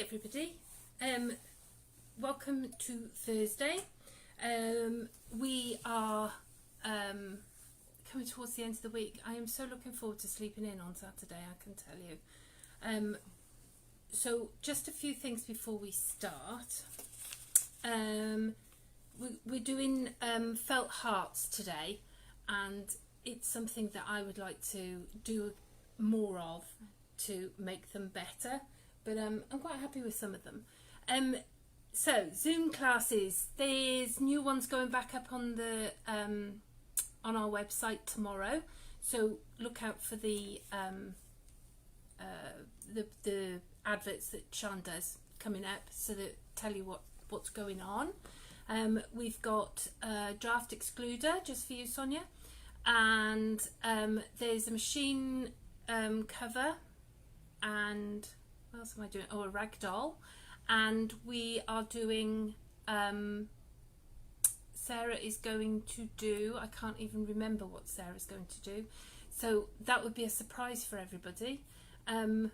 everybody. Welcome to Thursday. We are coming towards the end of the week. I am so looking forward to sleeping in on Saturday, I can tell you. So just a few things before we start. We're doing felt hearts today, and it's something that I would like to do more of to make them better, but I'm quite happy with some of them. So Zoom classes, there's new ones going back up on the on our website tomorrow, so look out for the adverts that Sean does coming up, so that tell you what's going on. We've got a draft excluder just for you, Sonia, and there's a machine cover, and what else am I doing? Oh, a rag doll. And we are doing, Sarah is going to do, I can't even remember what Sarah's going to do, so that would be a surprise for everybody. I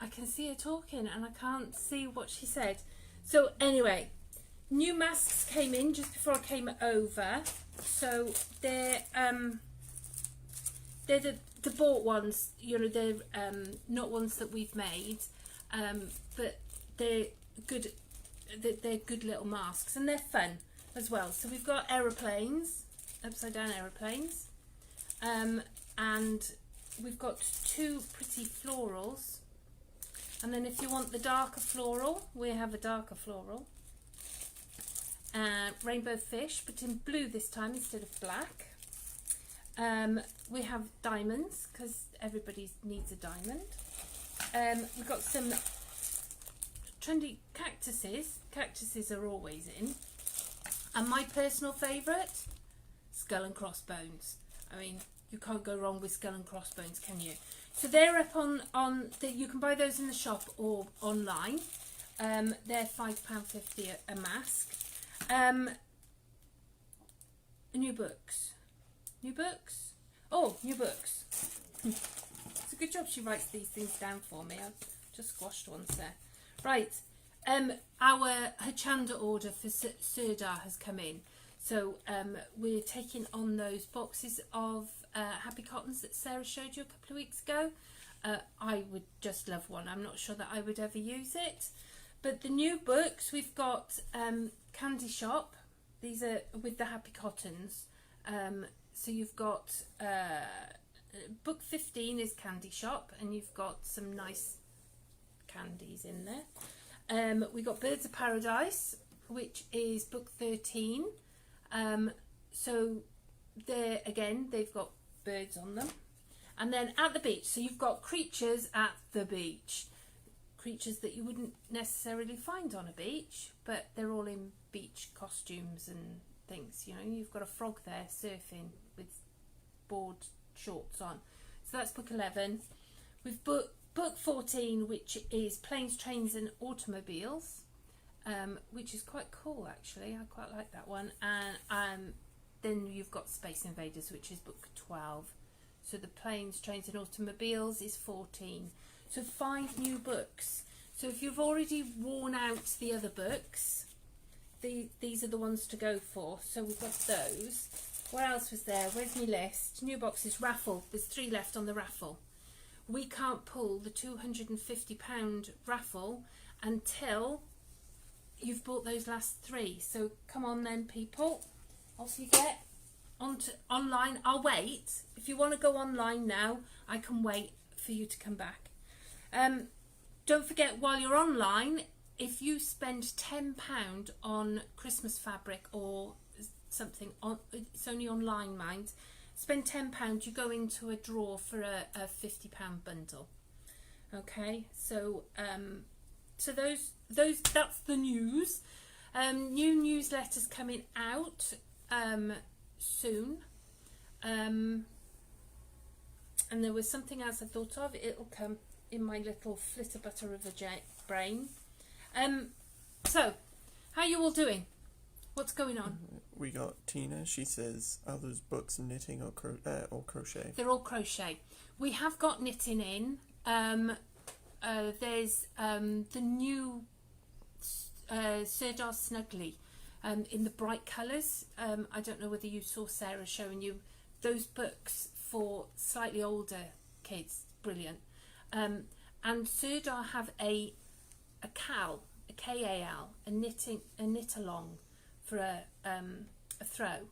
can see her talking and I can't see what she said. So anyway, new masks came in just before I came over, so they're the bought ones, you know, they're not ones that we've made, but they're good. They're good little masks, and they're fun as well. So we've got aeroplanes, upside down aeroplanes, and we've got two pretty florals. And then if you want the darker floral, we have a darker floral. Rainbow fish, but in blue this time instead of black. We have diamonds, because everybody needs a diamond. We've got some trendy cactuses. Cactuses are always in. And my personal favourite, skull and crossbones. I mean, you can't go wrong with skull and crossbones, can you? So they're up on you can buy those in the shop or online. They're £5.50 a mask. New books. New books? Oh, new books. It's a good job she writes these things down for me. I've just squashed one there. Right. Our Hachanda order for Sirdar has come in. So we're taking on those boxes of Happy Cottons that Sarah showed you a couple of weeks ago. I would just love one. I'm not sure that I would ever use it. But the new books, we've got Candy Shop. These are with the Happy Cottons. So you've got book 15 is Candy Shop, and you've got some nice candies in there. We got Birds of Paradise, which is book 13. So there again, they've got birds on them. And then At the Beach, so you've got creatures at the beach. Creatures that you wouldn't necessarily find on a beach, but they're all in beach costumes and things. You know, you've got a frog there surfing with board shorts on. So that's book 11. We've book 14, which is Planes, Trains and Automobiles, which is quite cool actually. I quite like that one. And then you've got Space Invaders, which is book 12. So the Planes, Trains and Automobiles is 14. So 5 new books. So if you've already worn out the other books, these are the ones to go for. So we've got those. What else was there? Where's my list? New boxes, raffle. There's 3 left on the raffle. We can't pull the £250 raffle until you've bought those last 3. So come on then, people. Off you get. Onto online. I'll wait. If you want to go online now, I can wait for you to come back. Don't forget, while you're online, if you spend £10 on Christmas fabric or something, it's only online, mind, spend £10, you go into a draw for a £50 bundle. Okay, so so those that's the news. New newsletters coming out soon. And there was something else I thought of. It'll come in my little flitter butter of a brain. So, how are you all doing? What's going on? We got Tina. She says, are those books knitting or crochet? They're all crochet. We have got knitting in. there's the new Sirdar Snuggly in the bright colours. I don't know whether you saw Sarah showing you those books for slightly older kids. Brilliant. And Sirdar have a KAL, a KAL, a knit along for a throw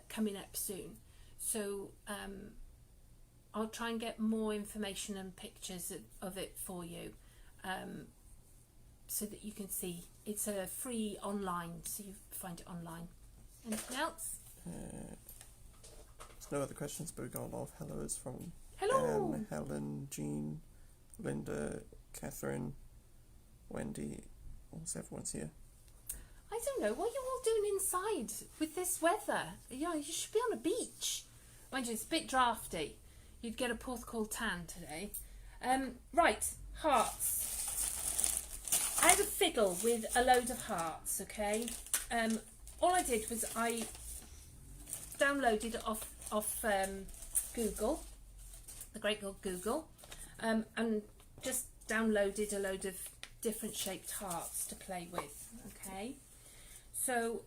coming up soon. So I'll try and get more information and pictures of it for you, so that you can see. It's a free online, so you find it online. Anything else? There's no other questions, but we've got a lot of hellos from Hello. Anne, Helen, Jean, Linda, Catherine, Wendy. Almost everyone's here. I don't know, what are you all doing inside with this weather? You know, you should be on a beach. Mind you, it's a bit drafty. You'd get a Porthcawl tan today. Right, hearts. I had a fiddle with a load of hearts, okay? All I did was I downloaded off Google, the great god Google, and just downloaded a load of different shaped hearts to play with, okay? So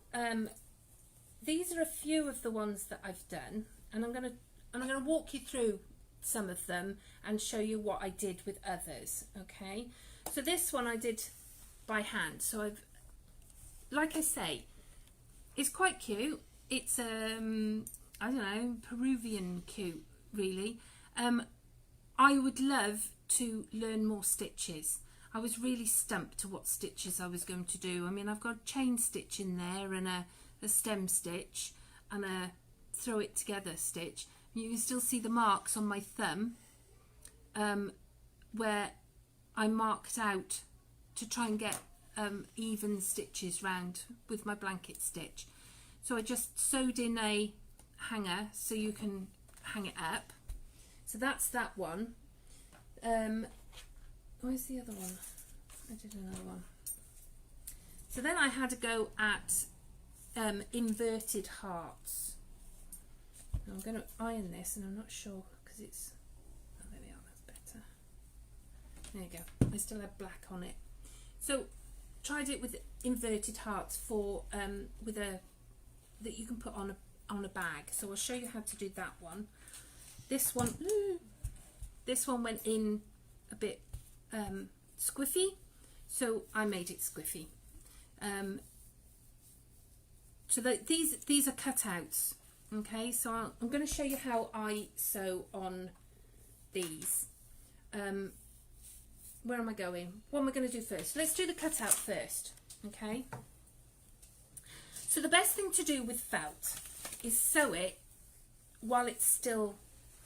these are a few of the ones that I've done, and I'm gonna walk you through some of them and show you what I did with others, okay? So this one I did by hand. So I've, like I say, it's quite cute. It's I don't know, Peruvian cute, really. I would love to learn more stitches. I was really stumped to what stitches I was going to do. I mean, I've got a chain stitch in there and a stem stitch and a throw it together stitch. You can still see the marks on my thumb where I marked out to try and get even stitches round with my blanket stitch. So I just sewed in a hanger so you can hang it up. So that's that one. Where's the other one? I did another one. So then I had to go at inverted hearts. Now I'm going to iron this, and I'm not sure because it's, oh, there we are, that's better. There you go. I still have black on it. So tried it with inverted hearts for with a that you can put on a bag. So I'll show you how to do that one. This one went in a bit squiffy, so I made it squiffy. So that these are cutouts. Okay, so I'm going to show you how I sew on these. Where am I going? What am I going to do first? Let's do the cutout first. Okay. So the best thing to do with felt is sew it while it's still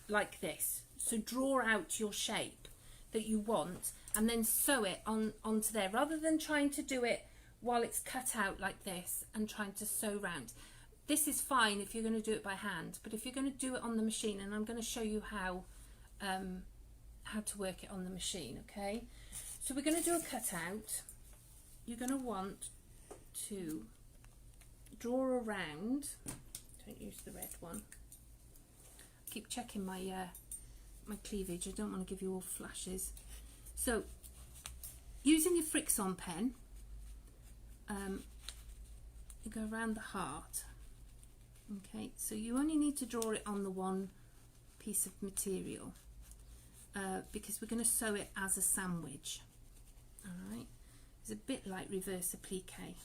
like this. So draw out your shape that you want and then sew it onto there, rather than trying to do it while it's cut out like this and trying to sew round. This is fine if you're going to do it by hand, but if you're going to do it on the machine, and I'm going to show you how to work it on the machine, okay? So we're going to do a cutout. You're going to want to draw around. Don't use the red one. Keep checking my my cleavage. I don't want to give you all flashes. So using your Frixon pen, you go around the heart. Okay, so you only need to draw it on the one piece of material because we're going to sew it as a sandwich. Alright, it's a bit like reverse applique.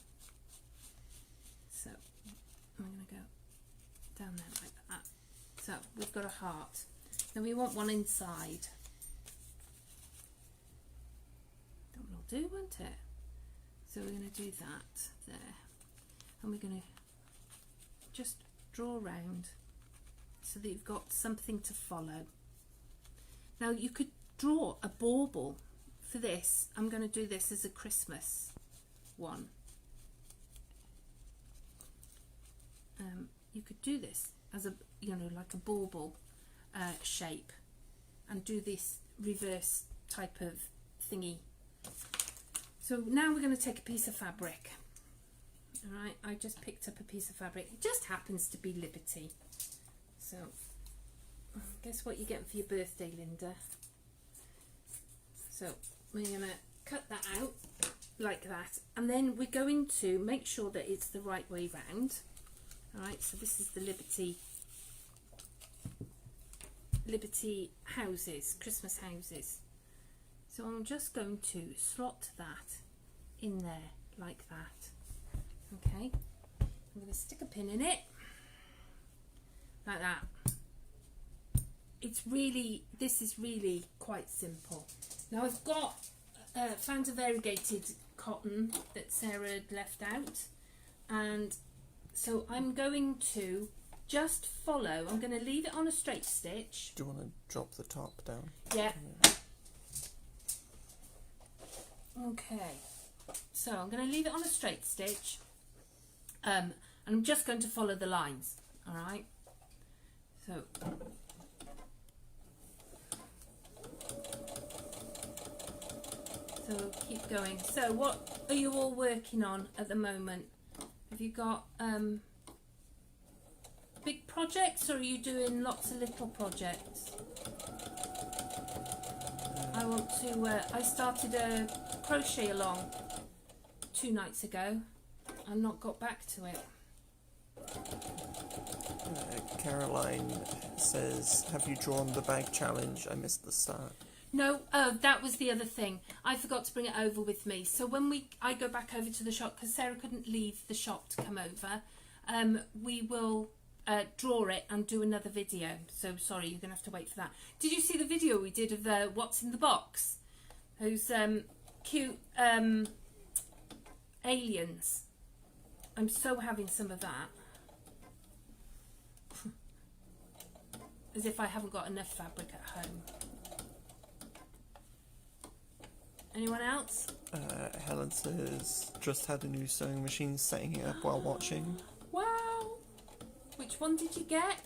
So I'm going to go down there like that. So we've got a heart. Then we want one inside. That one will do, won't it? So we're going to do that there. And we're going to just draw around so that you've got something to follow. Now you could draw a bauble for this. I'm going to do this as a Christmas one. You could do this as a, you know, like a bauble shape, and do this reverse type of thingy. So now we're going to take a piece of fabric. Alright, I just picked up a piece of fabric. It just happens to be Liberty. So, guess what you get for your birthday, Linda? So we're going to cut that out like that, and then we're going to make sure that it's the right way round. Alright, so this is the Liberty houses, Christmas houses. So I'm just going to slot that in there like that. Okay, I'm going to stick a pin in it like that. This is really quite simple. Now I've got found a variegated cotton that Sarah had left out, and so I'm going to just follow. I'm going to leave it on a straight stitch. Do you want to drop the top down? Yeah. Okay, so I'm going to leave it on a straight stitch, and I'm just going to follow the lines. All right, so keep going. So what are you all working on at the moment? Have you got big projects, or are you doing lots of little projects? I started a crochet along 2 nights ago and not got back to it. Caroline says, have you drawn the bag challenge? I missed the start. No, that was the other thing. I forgot to bring it over with me. So when I go back over to the shop, because Sarah couldn't leave the shop to come over, we will draw it and do another video. So sorry, you're going to have to wait for that. Did you see the video we did of what's in the box? Those cute aliens. I'm so having some of that. As if I haven't got enough fabric at home. Anyone else? Helen says, just had a new sewing machine, setting it up while watching. Wow! Which one did you get?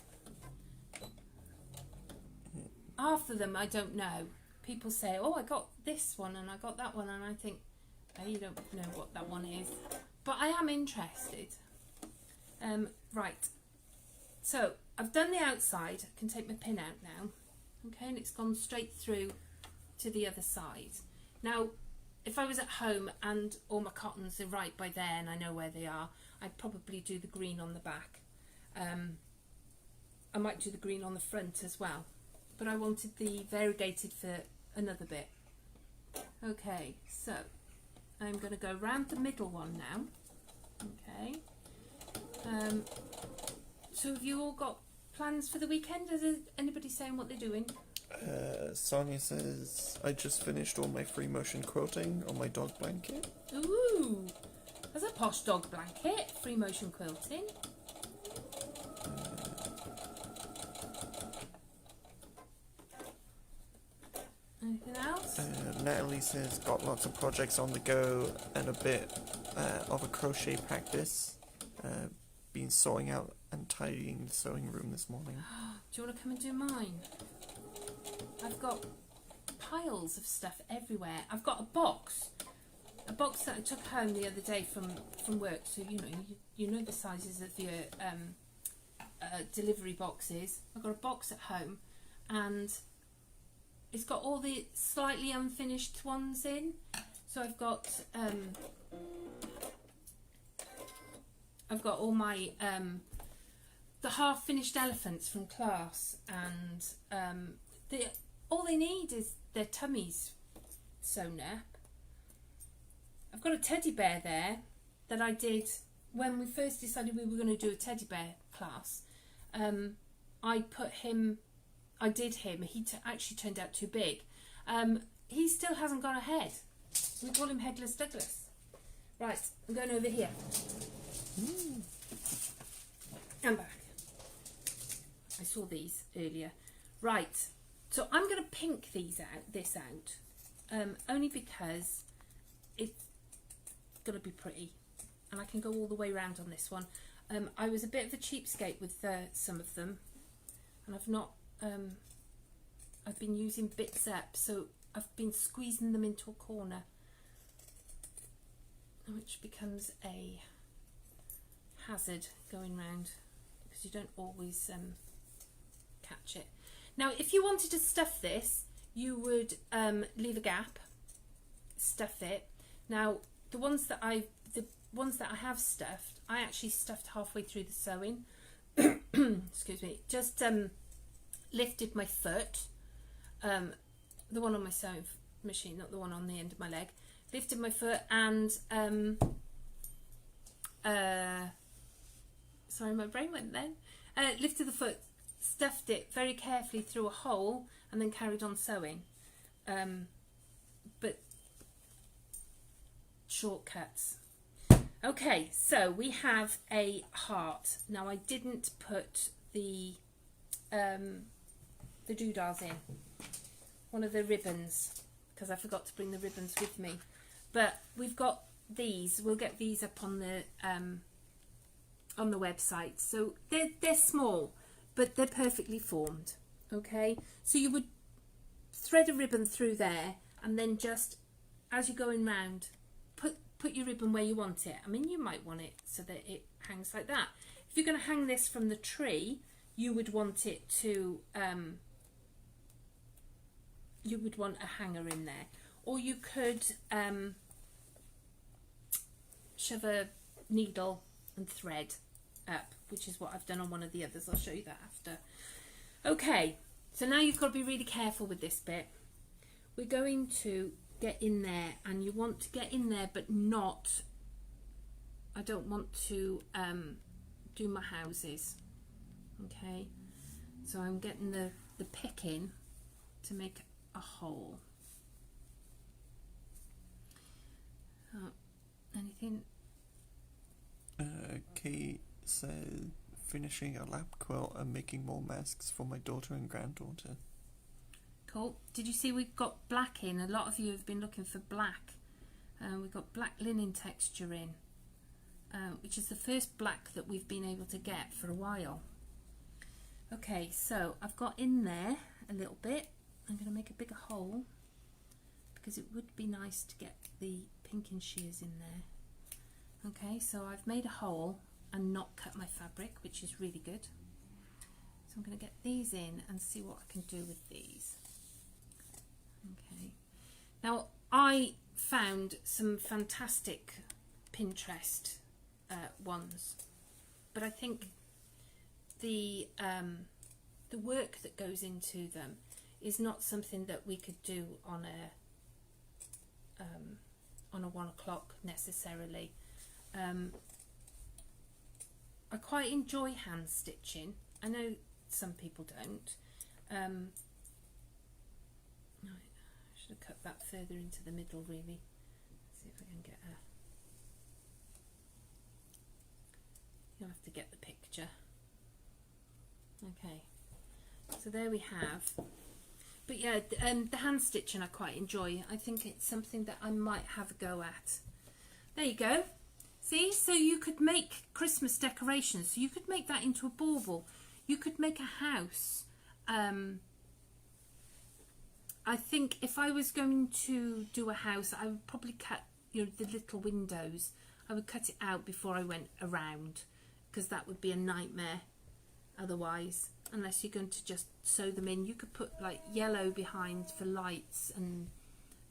Half of them I don't know. People say, oh, I got this one and I got that one, and I think, oh, you don't know what that one is. But I am interested. Right. So, I've done the outside. I can take my pin out now. Okay, and it's gone straight through to the other side. Now, if I was at home and all my cottons are right by there and I know where they are, I'd probably do the green on the back. I might do the green on the front as well. But I wanted the variegated for another bit. Okay, so I'm going to go round the middle one now. Okay. So have you all got plans for the weekend? Is anybody saying what they're doing? Sonia says, I just finished all my free motion quilting on my dog blanket. Ooh, that's a posh dog blanket. Free motion quilting. Anything else? Natalie says, got lots of projects on the go and a bit of a crochet practice. Been sorting out and tidying the sewing room this morning. Do you want to come and do mine? I've got piles of stuff everywhere. I've got a box that I took home the other day from work. So you know the sizes of your delivery boxes. I've got a box at home, and it's got all the slightly unfinished ones in. So I've got all my the half finished elephants from class, and all they need is their tummies sewn up. I've got a teddy bear there that I did when we first decided we were going to do a teddy bear class. I did him. He actually turned out too big. He still hasn't got a head. We call him Headless Douglas. Right, I'm going over here. I'm back. I saw these earlier. Right, so I'm going to pink this out, only because it's going to be pretty, and I can go all the way around on this one. I was a bit of a cheapskate with some of them, and I've been using bits up, so I've been squeezing them into a corner, which becomes a hazard going round because you don't always catch it. Now, if you wanted to stuff this, you would leave a gap, stuff it. Now the ones that I have stuffed, I actually stuffed halfway through the sewing. Excuse me. Just lifted my foot, the one on my sewing machine, not the one on the end of my leg. Lifted my foot and sorry, my brain went then. Lifted the foot, stuffed it very carefully through a hole, and then carried on sewing. But shortcuts. Okay, so we have a heart. Now I didn't put the doodahs in, one of the ribbons, because I forgot to bring the ribbons with me. But we've got these. We'll get these up on the website. So they're small, but they're perfectly formed. Okay, so you would thread a ribbon through there, and then just as you're going round, put your ribbon where you want it. I mean, you might want it so that it hangs like that. If you're going to hang this from the tree, you would want it to you would want a hanger in there, or you could shove a needle and thread up, which is what I've done on one of the others. I'll show you that after. Okay, so now you've got to be really careful with this bit. We're going to get in there, and you want to get in there but not, I don't want to do my houses. Okay, so I'm getting the pick in to make a hole. Anything? Kate said finishing a lap quilt and making more masks for my daughter and granddaughter. Cool. Did you see we've got black in? A lot of you have been looking for black. We've got black linen texture in, which is the first black that we've been able to get for a while. Okay, so I've got in there a little bit. I'm going to make a bigger hole because it would be nice to get the pinking shears in there. Okay, so I've made a hole and not cut my fabric, which is really good. So I'm going to get these in and see what I can do with these. Okay, now I found some fantastic Pinterest ones, but I think the work that goes into them is not something that we could do on a 1 o'clock necessarily. I quite enjoy hand stitching. I know some people don't. I should have cut that further into the middle really. See if I can get a... You'll have to get the picture. Okay, so there we have. But yeah, the hand stitching I quite enjoy. I think it's something that I might have a go at. There you go. See, so you could make Christmas decorations. So you could make that into a bauble. You could make a house. I think if I was going to do a house, I would probably cut, you know, the little windows. I would cut it out before I went around, because that would be a nightmare otherwise, unless you're going to just sew them in. You could put like yellow behind for lights and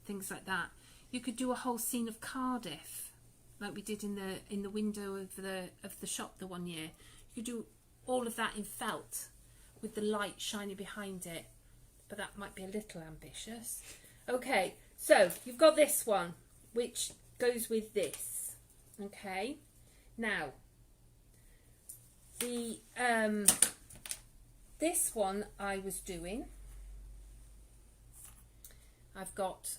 things like that. You could do a whole scene of Cardiff, like we did in the window of the shop the one year. You could do all of that in felt with the light shining behind it, but that might be a little ambitious. Okay, so you've got this one which goes with this. Okay, now the this one I was doing, I've got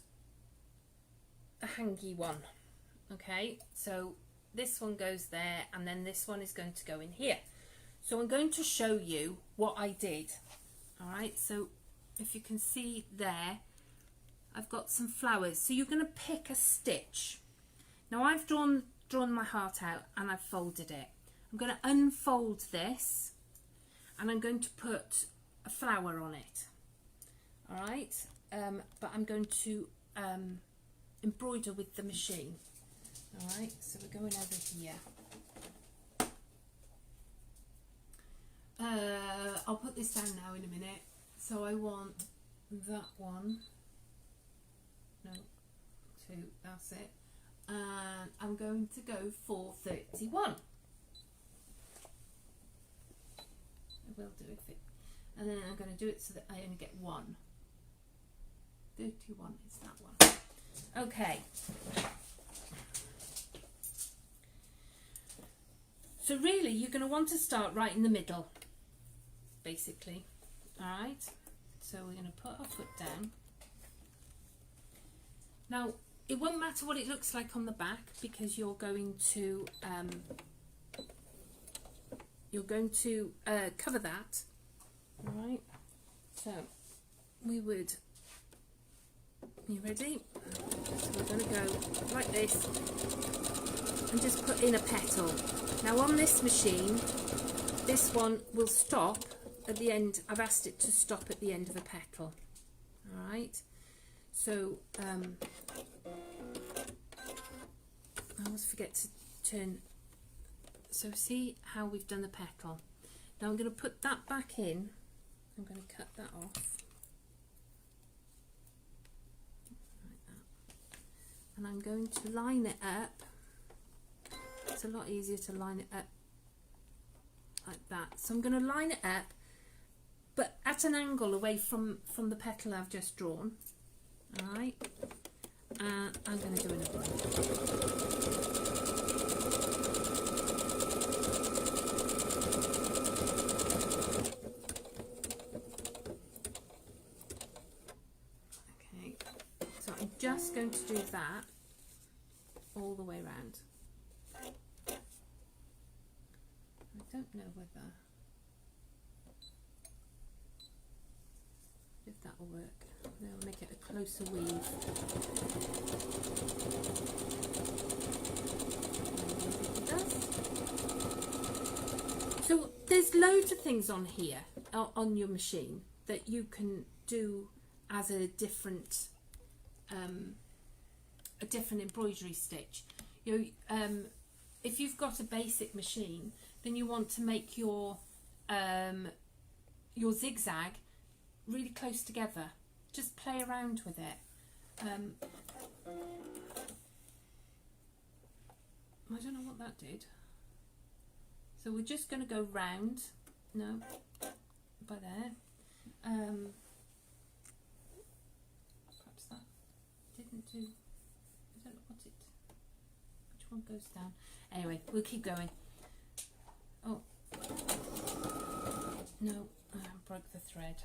a hangy one. Okay, so this one goes there, and then this one is going to go in here. So I'm going to show you what I did. All right, so if you can see there, I've got some flowers. So you're going to pick a stitch. Now I've drawn my heart out and I've folded it. I'm going to unfold this and I'm going to put a flower on it. All right, but I'm going to embroider with the machine. All right, so we're going over here. I'll put this down now in a minute. So I want that one. No, 2, that's it. And I'm going to go for 31. I will do if it, and then I'm going to do it so that I only get 1. 31 is that one. Okay. So really, you're going to want to start right in the middle, basically. All right. So we're going to put our foot down. Now, it won't matter what it looks like on the back because you're going to cover that. All right. So we would. You ready? So we're going to go like this and just put in a petal. Now on this machine, this one will stop at the end. I've asked it to stop at the end of a petal. All right. So I always forget to turn. So see how we've done the petal. Now I'm going to put that back in. I'm going to cut that off. Like that. And I'm going to line it up. It's a lot easier to line it up like that. So I'm going to line it up, but at an angle away from the petal I've just drawn. All right. I'm going to do another one. Okay. So I'm just going to do that all the way around. I don't know whether if that will work. Now I'll make it a closer weave. It does. So there's loads of things on here on your machine that you can do as a different embroidery stitch. If you've got a basic machine, then you want to make your zigzag really close together. Just play around with it. I don't know what that did. So we're just going to go round. No, by there. Perhaps that didn't do. I don't know what it. Which one goes down? Anyway, we'll keep going. Oh no, I broke the thread.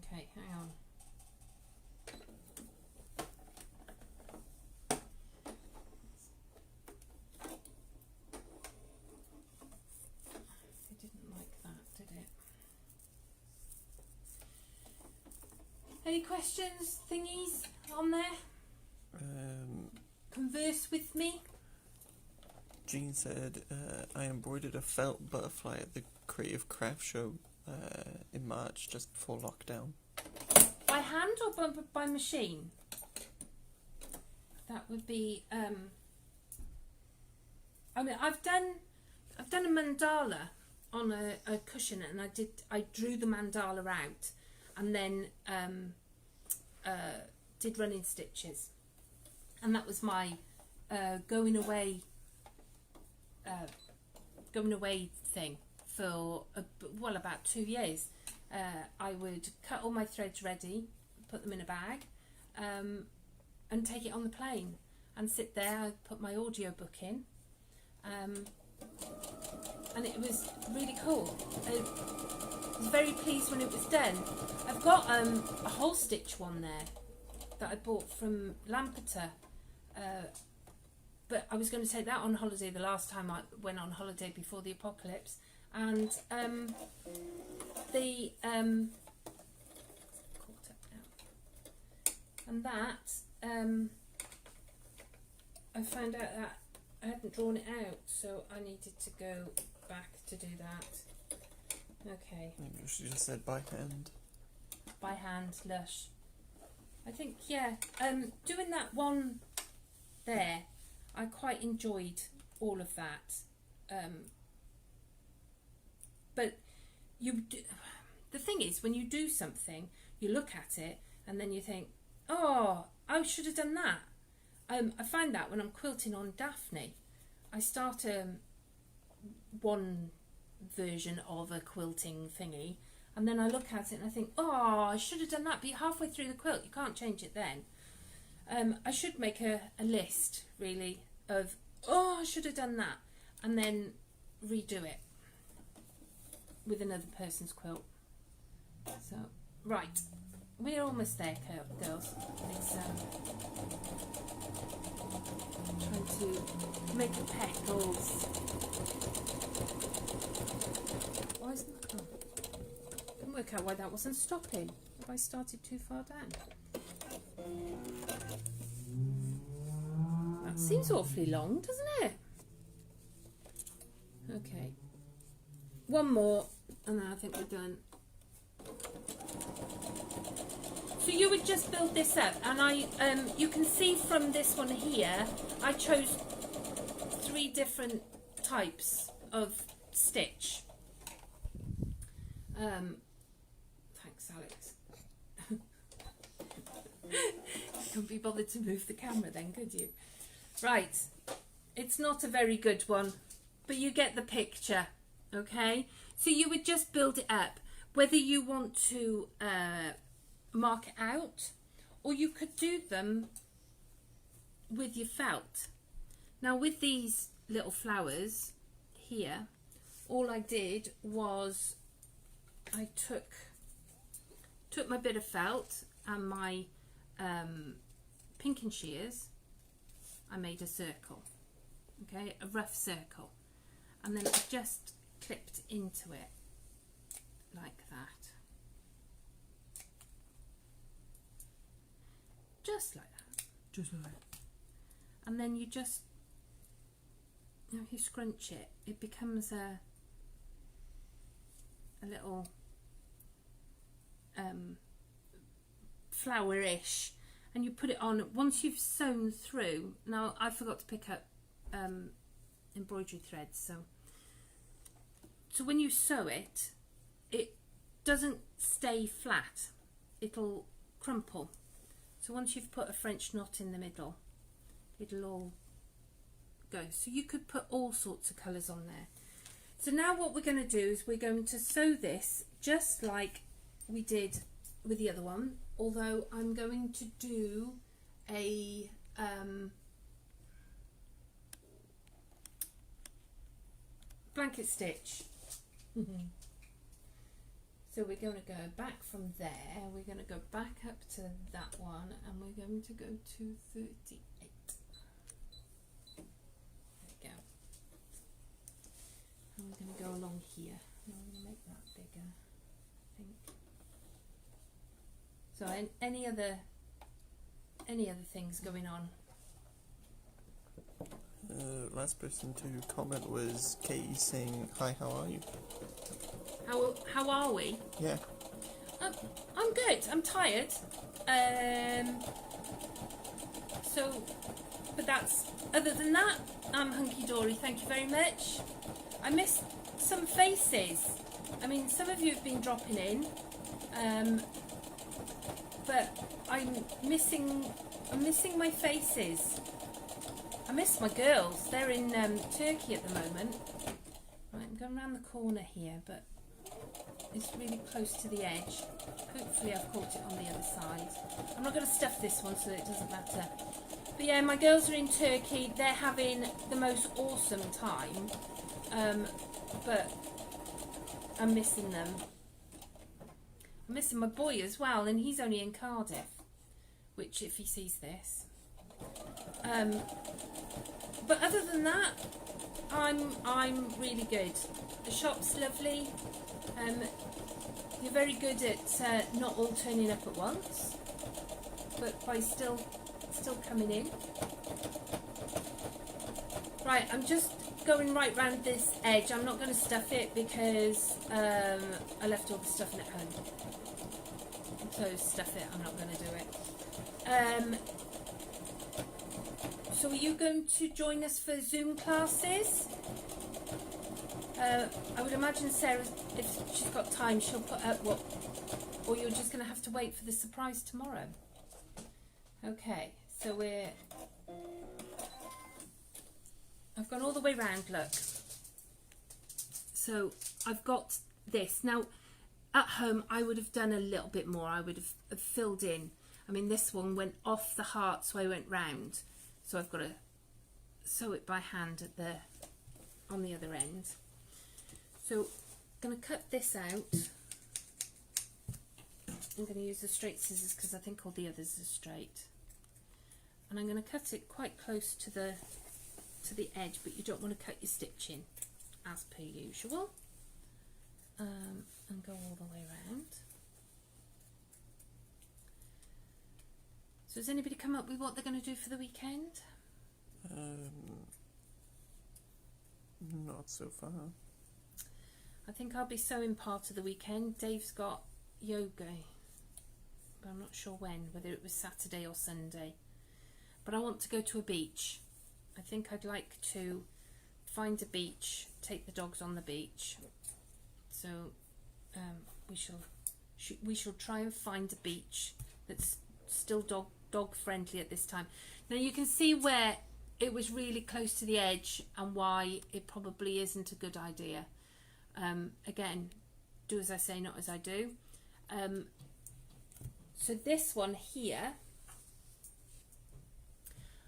Okay, hang on. It didn't like that, did it? Any questions, thingies on there? Converse with me. Jean said, I embroidered a felt butterfly at the Creative Craft Show in March, just before lockdown. By hand or by machine? That would be. I mean, I've done a mandala on a cushion, and I drew the mandala out, and then did running stitches, and that was my going away thing for about 2 years. I would cut all my threads ready, put them in a bag, and take it on the plane and sit there. I put my audio book in, and it was really cool. I was very pleased when it was done. I've got a whole stitch one there that I bought from Lampeter, but I was going to take that on holiday the last time I went on holiday before the apocalypse, and I found out that I hadn't drawn it out, so I needed to go back to do that. Okay. She just said by hand. By hand, lush. I think, yeah, doing that one there, I quite enjoyed all of that. But the thing is, when you do something, you look at it and then you think, oh, I should have done that. I find that when I'm quilting on Daphne, I start one version of a quilting thingy, and then I look at it and I think, oh, I should have done that. But you're halfway through the quilt, you can't change it then. I should make a list, really, of, oh, I should have done that, and then redo it with another person's quilt. So, right, we're almost there, girls. It's trying to make the petals. Why isn't that? Oh, didn't work out why that wasn't stopping. Have I started too far down? That seems awfully long, doesn't it? Okay, one more and then I think we're done. So you would just build this up, and you can see from this one here, I chose 3 different types of stitch. Thanks, Alex. Couldn't be bothered to move the camera then, could you? Right, it's not a very good one, but you get the picture, okay? So you would just build it up, whether you want to mark it out, or you could do them with your felt. Now with these little flowers here, all I did was I took my bit of felt and my pinking shears. I made a circle, okay, a rough circle, and then I just clipped into it like that, just like that, and then you just, you know, if you scrunch it, it becomes a little flower-ish, and you put it on once you've sewn through. Now I forgot to pick up embroidery threads, so when you sew it, it doesn't stay flat, it'll crumple. So once you've put a French knot in the middle, it'll all go. So you could put all sorts of colours on there. So now what we're going to do is we're going to sew this just like we did with the other one, although I'm going to do a blanket stitch. So we're going to go back from there, we're going to go back up to that one, and we're going to go to 38. There we go. And we're going to go along here. Now I'm going to make that bigger, I think. So any other things going on? Last person to comment was Katie saying, "Hi, how are you?" How are we? Yeah. I'm good. I'm tired. But that's, other than that, I'm hunky dory. Thank you very much. I missed some faces. I mean, some of you have been dropping in, but I'm missing my faces. I miss my girls. They're in Turkey at the moment. Right, I'm going around the corner here, but it's really close to the edge. Hopefully I've caught it on the other side. I'm not going to stuff this one so that it doesn't matter. But yeah, my girls are in Turkey. They're having the most awesome time. But I'm missing them. I'm missing my boy as well, and he's only in Cardiff, which, if he sees this. But other than that, I'm really good. The shop's lovely. You're very good at not all turning up at once, but by still coming in. Right, I'm just going right round this edge. I'm not going to stuff it because I left all the stuffing at home. So stuff it, I'm not going to do it. So are you going to join us for Zoom classes? I would imagine Sarah, if she's got time, she'll put up what or you're just going to have to wait for the surprise tomorrow. Okay, so I've gone all the way round, look. So I've got this. Now, at home, I would have done a little bit more. I would have filled in. I mean, this one went off the heart, so I went round. So I've got to sew it by hand on the other end. So I'm going to cut this out. I'm going to use the straight scissors because I think all the others are straight. And I'm going to cut it quite close to the edge, but you don't want to cut your stitching as per usual. And go all the way around. So has anybody come up with what they're going to do for the weekend? Not so far. I think I'll be sewing part of the weekend. Dave's got yoga, but I'm not sure when, whether it was Saturday or Sunday. But I want to go to a beach. I think I'd like to find a beach, take the dogs on the beach. So we shall try and find a beach that's still dog friendly at this time. Now you can see where it was really close to the edge and why it probably isn't a good idea. Again, do as I say, not as I do. So this one here,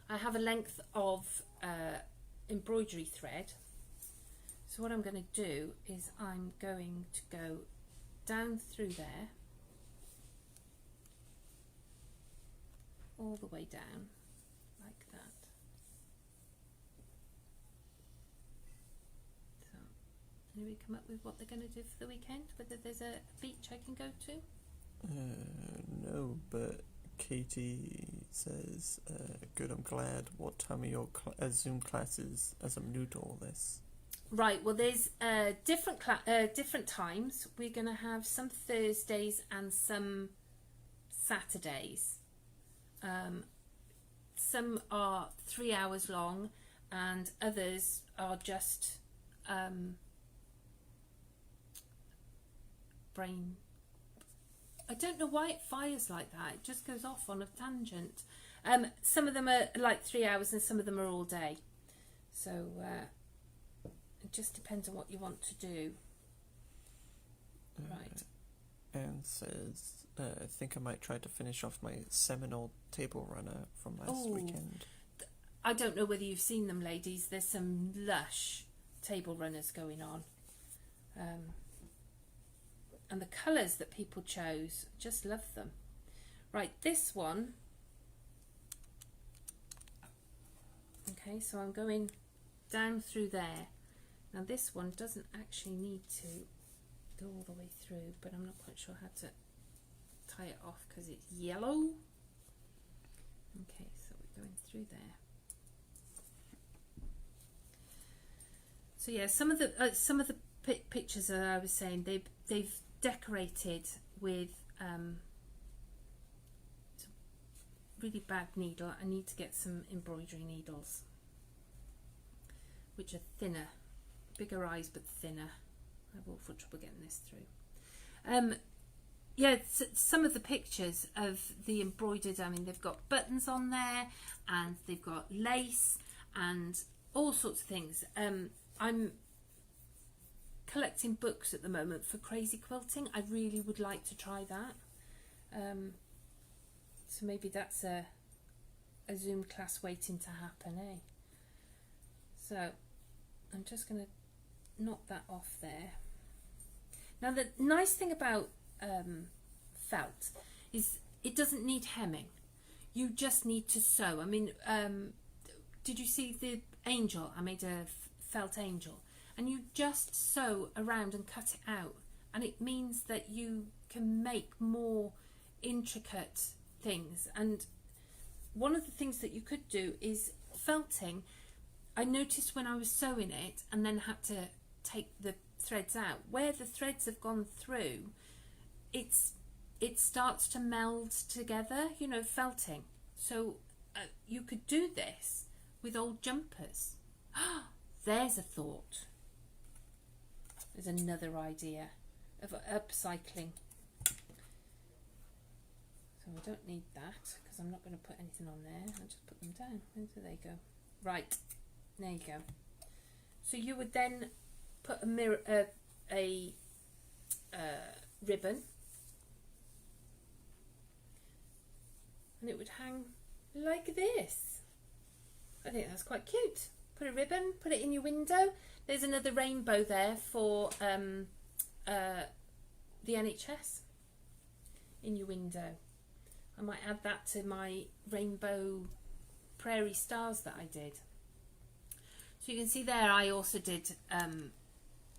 I have a length of embroidery thread. So what I'm going to do is I'm going to go down through there, all the way down, like that. So, anybody come up with what they're going to do for the weekend? Whether there's a beach I can go to? No, but Katie says, good, I'm glad. What time are your Zoom classes, as I'm new to all this? Right, well there's different times. We're going to have some Thursdays and some Saturdays. Some are 3 hours long and others are just brain. I don't know why it fires like that. It just goes off on a tangent. Some of them are like 3 hours and some of them are all day. So it just depends on what you want to do. Right. And says, I think I might try to finish off my seminal table runner from last weekend. I don't know whether you've seen them, ladies. There's some lush table runners going on. And the colours that people chose, just love them. Right, this one. Okay, so I'm going down through there. Now this one doesn't actually need to go all the way through, but I'm not quite sure how to tie it off because it's yellow. Okay, so we're going through there. So yeah, some of the pictures that I was saying, they've decorated with really bad needle. I need to get some embroidery needles, which are thinner, bigger eyes but thinner. I have awful trouble getting this through. Yeah, some of the pictures of the embroidered, I mean, they've got buttons on there and they've got lace and all sorts of things. I'm collecting books at the moment for crazy quilting. I really would like to try that. So maybe that's a Zoom class waiting to happen, eh? So I'm just going to knock that off there. Now the nice thing about felt is it doesn't need hemming. You just need to sew. I mean, did you see the angel? I made a felt angel, and you just sew around and cut it out, and it means that you can make more intricate things. And one of the things that you could do is felting. I noticed when I was sewing it and then had to take the threads out, where the threads have gone through, it starts to meld together, you know, felting. So you could do this with old jumpers. There's a thought. There's another idea of upcycling. So I don't need that because I'm not going to put anything on there. I'll just put them down. Where do they go? Right, there you go. So you would then put a mirror, ribbon, and it would hang like this. I think that's quite cute. Put a ribbon, put it in your window. There's another rainbow there for the NHS in your window. I might add that to my rainbow prairie stars that I did. So you can see there I also did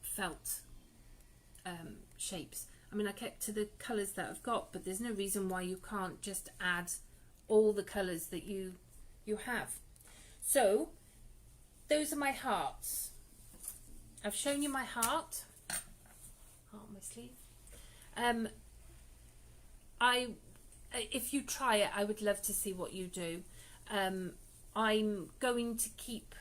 felt shapes. I mean, I kept to the colours that I've got, but there's no reason why you can't just add all the colours that you have. So those are my hearts. I've shown you my heart on my sleeve. If you try it, I would love to see what you do. I'm going to keep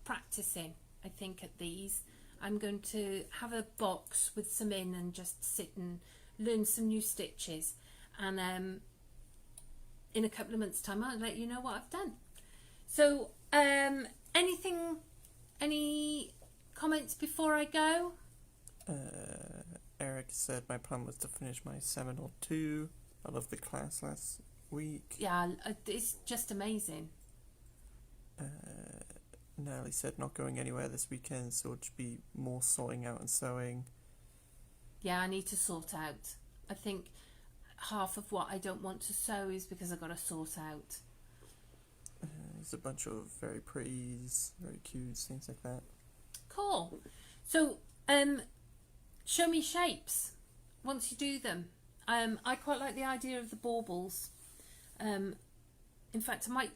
practicing, I think, at these. I'm going to have a box with some in and just sit and learn some new stitches, and in a couple of months' time I'll let you know what I've done. So any comments before I go? Eric said my plan was to finish my Seminole 2. I loved the class last week. Yeah, it's just amazing. Natalie said not going anywhere this weekend, so it'll just be more sorting out and sewing. Yeah, I need to sort out. I think half of what I don't want to sew is because I've got to sort out. There's a bunch of very pretties, very cute, things like that. Cool. So, show me shapes once you do them. I quite like the idea of the baubles. In fact, I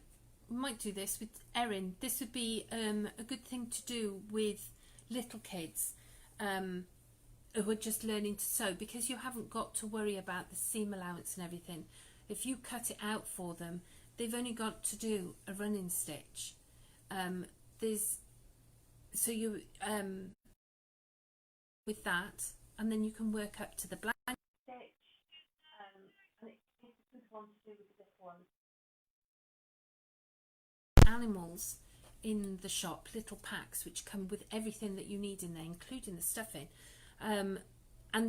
might do this with Erin. This would be a good thing to do with little kids who are just learning to sew, because you haven't got to worry about the seam allowance and everything. If you cut it out for them, they've only got to do a running stitch. With that, and then you can work up to the blank stitch. And it's a good one to do with the little ones. Animals in the shop, little packs which come with everything that you need in there, including the stuffing, and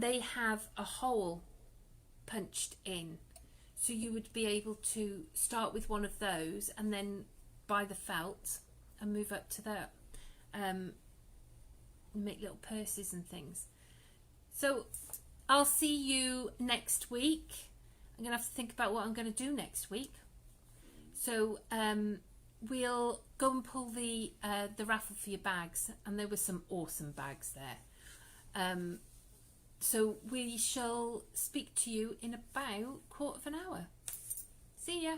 they have a hole punched in, so you would be able to start with one of those and then buy the felt and move up to that, make little purses and things. So I'll see you next week. I'm gonna have to think about what I'm going to do next week. So we'll go and pull the raffle for your bags, and there were some awesome bags there. So we shall speak to you in about 1/4 hour. See ya.